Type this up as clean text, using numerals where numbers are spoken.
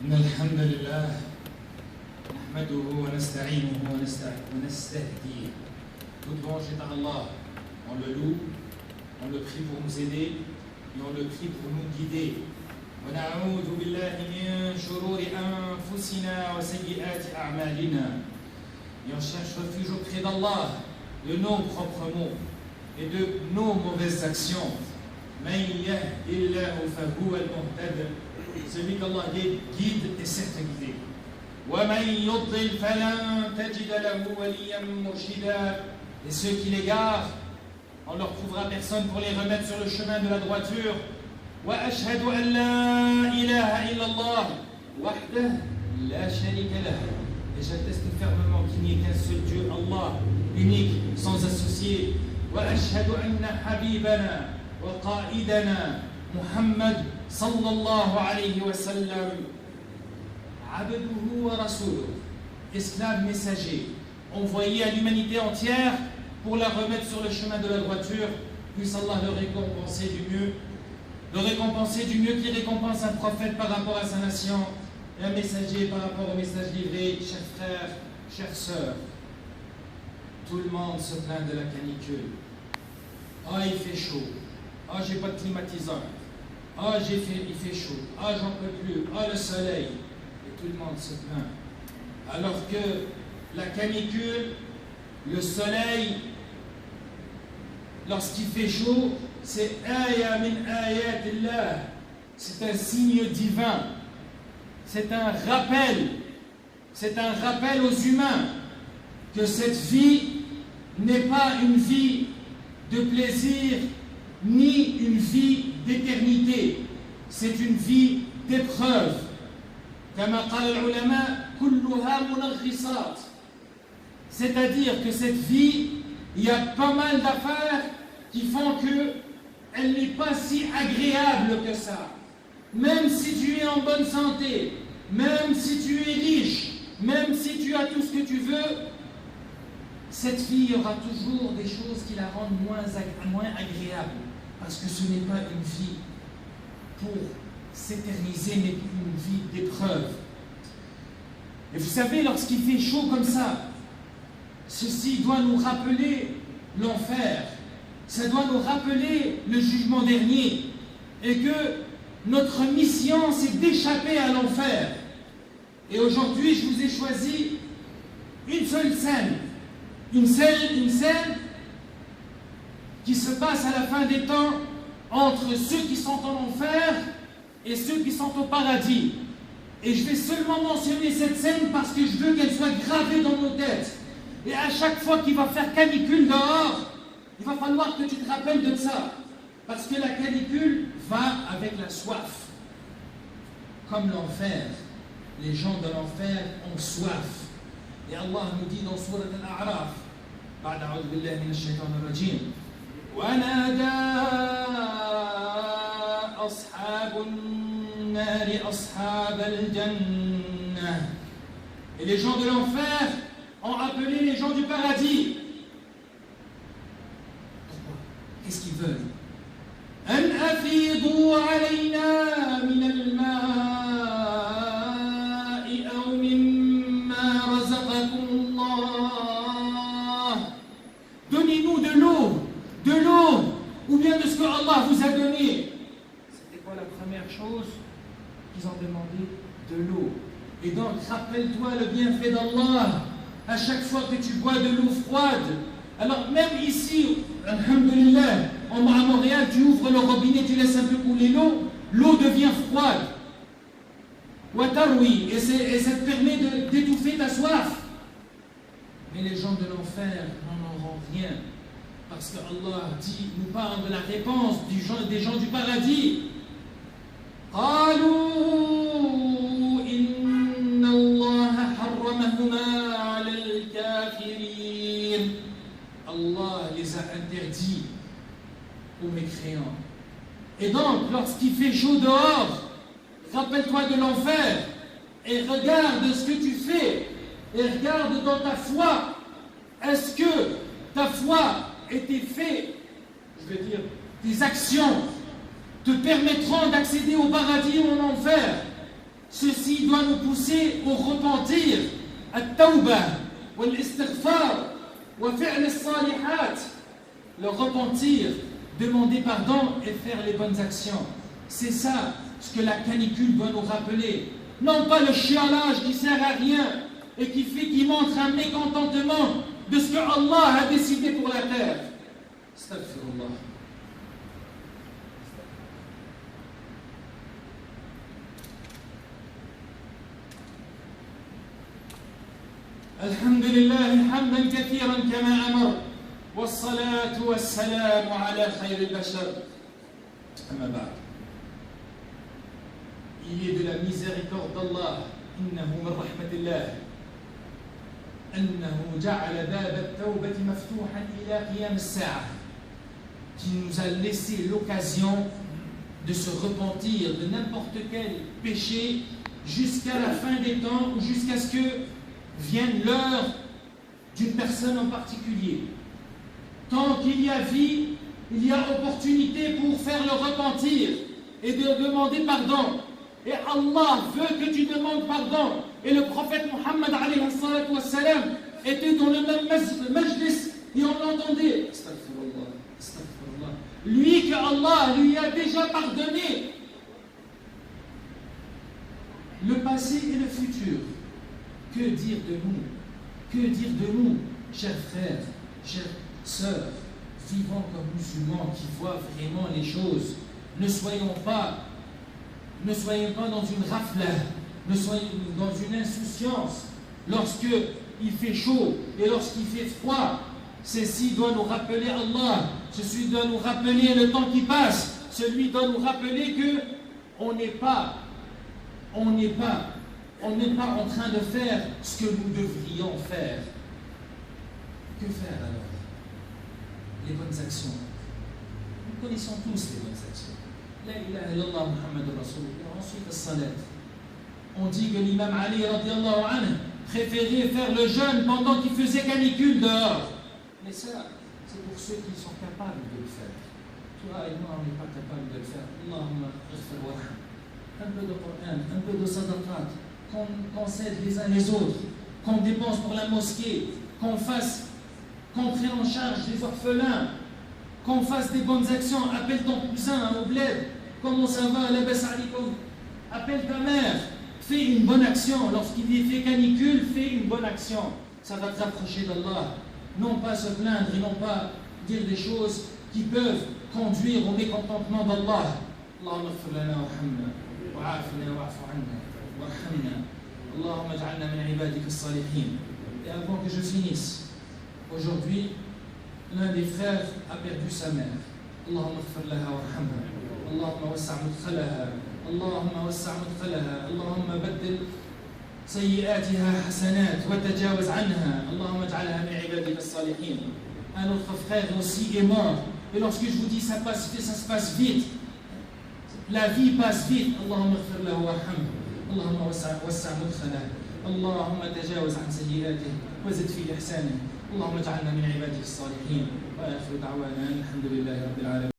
إن الحمد لله نحمده ونستعينه ونستهديه. Toute louange est à Allah. On le loue, on le prie pour nous aider et on le prie pour nous guider. ونعوذ بالله من شرور أنفسنا وسيئات أعمالنا. Et on cherche refuge auprès d'Allah de nos propres mots et de nos mauvaises actions. من يهد الله فهو المهتد. Celui qu'Allah guide est certes guidé. ومن يضلل فلن تجد له وليا مرشدا. Et ceux qui l'égarent, on leur trouvera personne pour les remettre sur le chemin de la droiture. وأشهد أن لا إله إلا الله وحده لا شريك له. Et j'atteste fermement qu'il n'y ait qu'un seul Dieu, Allah, unique, sans associé. وأشهد أن حبيبنا وقائدنا محمد صلى الله عليه وسلم عبده ورسوله, esclave messager, envoyé à l'humanité entière pour la remettre sur le chemin de la droiture. Puisse Allah le récompenser du mieux qui récompense un prophète par rapport à sa nation et un messager par rapport au message livré. Chers frères, chères sœurs, tout le monde se plaint de la canicule. Ah, il fait chaud. Ah, j'ai pas de climatiseur. Ah, il fait chaud. Ah, j'en peux plus. Ah, le soleil. Et tout le monde se plaint. Alors que la canicule, le soleil, lorsqu'il fait chaud, c'est aya min ayatillah. C'est un signe divin. C'est un rappel aux humains que cette vie n'est pas une vie de plaisir ni une vie d'éternité. C'est une vie d'épreuve. C'est-à-dire que cette vie, il y a pas mal d'affaires qui font qu'elle n'est pas si agréable que ça. Même si tu es en bonne santé, même si tu es riche, même si tu as tout ce que tu veux, cette vie, il y aura toujours des choses qui la rendent moins agréable. Parce que ce n'est pas une vie pour s'éterniser, mais une vie d'épreuve. Et vous savez, lorsqu'il fait chaud comme ça, ceci doit nous rappeler l'enfer. Ça doit nous rappeler le jugement dernier. Et que notre mission, c'est d'échapper à l'enfer. Et aujourd'hui, je vous ai choisi une seule scène. Une scène qui se passe à la fin des temps entre ceux qui sont en enfer et ceux qui sont au paradis. Et je vais seulement mentionner cette scène parce que je veux qu'elle soit gravée dans nos têtes. Et à chaque fois qu'il va faire canicule dehors, il va falloir que tu te rappelles de ça. Parce que la canicule va avec la soif. Comme l'enfer. Les gens de l'enfer ont soif. Et Allah nous dit dans Sourate Al-A'raf, بعد أعوذ بالله من الشيطان الرجيم, ونادى أصحاب النار أصحاب الجنة. Et les gens de l'enfer ont appelé les gens du paradis. Pourquoi? Qu'est-ce qu'ils veulent? أن أفيضوا علينا من الماء أو مما رزقكم الله. Donnez-nous de l'eau, ou bien de ce que Allah vous a donné. C'était quoi la première chose qu'ils ont demandé? De l'eau. Et donc, rappelle-toi le bienfait d'Allah. À chaque fois que tu bois de l'eau froide, alors même ici, alhamdulillah, à Montréal, tu ouvres le robinet, tu laisses un peu couler l'eau devient froide. Watarwi, et ça te permet d'étouffer ta soif. Mais les gens de l'enfer n'en auront rien. Parce que Allah nous parle de la réponse des gens du paradis. قالوا إن الله حرمهما على الكافرين. Allah les a interdits aux mécréants. Et donc, lorsqu'il fait chaud dehors, rappelle-toi de l'enfer et regarde ce que tu fais et regarde dans ta foi. Est-ce que ta foi et tes faits, je veux dire, tes actions te permettront d'accéder au paradis ou en enfer? Ceci doit nous pousser au repentir, at-tawbah, wal-istighfar, wa fi'l as-salihat. Le repentir, demander pardon et faire les bonnes actions. C'est ça ce que la canicule doit nous rappeler. Non pas le chialage qui sert à rien et qui montre un mécontentement de ce que Allah a décidé pour la terre. Astaghfirullah. الحمد لله حمدا كثيرا كما أمر والصلاة والسلام على خير البشر أما بعد. Il est de la miséricorde d'Allah إنه من رحمة الله أنه جعل باب التوبة مفتوحا إلى قيام الساعة, qui nous a laissé l'occasion de se repentir de n'importe quel péché jusqu'à la fin des temps ou jusqu'à ce que vienne l'heure d'une personne en particulier. Tant qu'il y a vie, il y a opportunité pour faire le repentir et de demander pardon. Et Allah veut que tu demandes pardon. Et le prophète Muhammad alayhi salatu wassalam était dans le même majlis et on l'entendait. Astaghfirullah, astaghfirullah. Lui que Allah lui a déjà pardonné le passé et le futur. Que dire de nous? Que dire de nous, chers frères, chères sœurs, vivant comme musulmans qui voient vraiment les choses? Ne soyons pas dans une rafle, ne soyons dans une insouciance. Lorsque il fait chaud et lorsqu'il fait froid, ceci doit nous rappeler Allah, ceci doit nous rappeler le temps qui passe, celui doit nous rappeler que on n'est pas en train de faire ce que nous devrions faire. Que faire alors? Les bonnes actions. Nous connaissons tous les bonnes actions. La ilaha illallah Muhammadur Rasulullah. Ensuite, as-salat. On dit que l'imam Ali radiallahu anhu préférait faire le jeûne pendant qu'il faisait canicule dehors. Mais ça, c'est pour ceux qui sont capables de le faire. Toi et moi, on n'est pas capables de le faire. Allahumma ighfir warham. Un peu de Coran, un peu de sadaqat, qu'on s'aide les uns les autres, qu'on dépense pour la mosquée, qu'on prenne en charge les orphelins, qu'on fasse des bonnes actions. Appelle ton cousin au bled. Comment ça va? La baisse alikoum. Appelle ta mère. Fais une bonne action. Lorsqu'il y fait canicule, fais une bonne action. Ça va te rapprocher d'Allah. Non pas se plaindre et non pas dire des choses qui peuvent conduire au mécontentement d'Allah. Allahumma ighfir lana warhamna wa'afina wa'fu anna warhamna. Allahumma ij'alna min ibadika as-salihin. Et avant que je finisse, aujourd'hui, l'un des frères a perdu sa mère. Allahumma ighfir laha warhamha. Allahumma wassa' mudkhalaha. اللهم وسع مدخلها اللهم بدل سيئاتها حسنات وتجاوز عنها اللهم اجعلها من عبادك الصالحين. Un autre frère aussi est mort. Et lorsque je vous dis ça passe vite, ça se passe vite. La vie passe vite. اللهم اغفر له وارحمه. اللهم وسع مدخله. اللهم تجاوز عن سيئاته وزد في إحسانه. اللهم اجعلنا من عبادك الصالحين. وآخر دعوانا الحمد لله رب العالمين.